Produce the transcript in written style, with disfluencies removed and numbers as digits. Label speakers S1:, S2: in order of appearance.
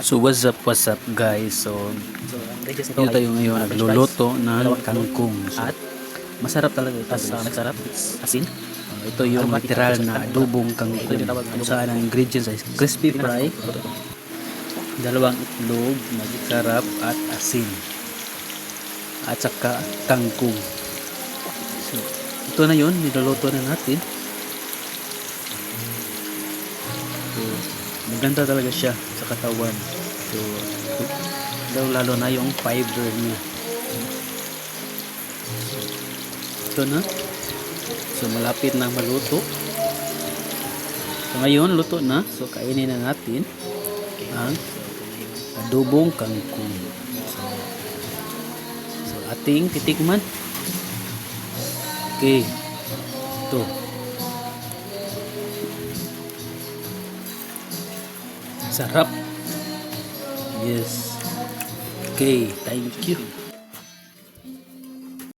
S1: So what's up guys? So dito tayo ngayon nagluluto ng kangkong. So, masarap talaga ito.
S2: Masarap, asin.
S1: Ito yung literal na adobong kangkong. Kung saan ang ingredients ay crispy fry, dalawang itlog, magic sarap at asin. At saka kangkong. So ito na yun, niluluto na natin. So, maganda talaga siya sa katawan. So, lalo na yung fiber niya. Ito na. So, malapit na maluto. So, ngayon, luto na. So, kainin na natin ang adobong kangkong. So, ating titikman. Okay. Ito. Sarap. Yes. Okay, thank you.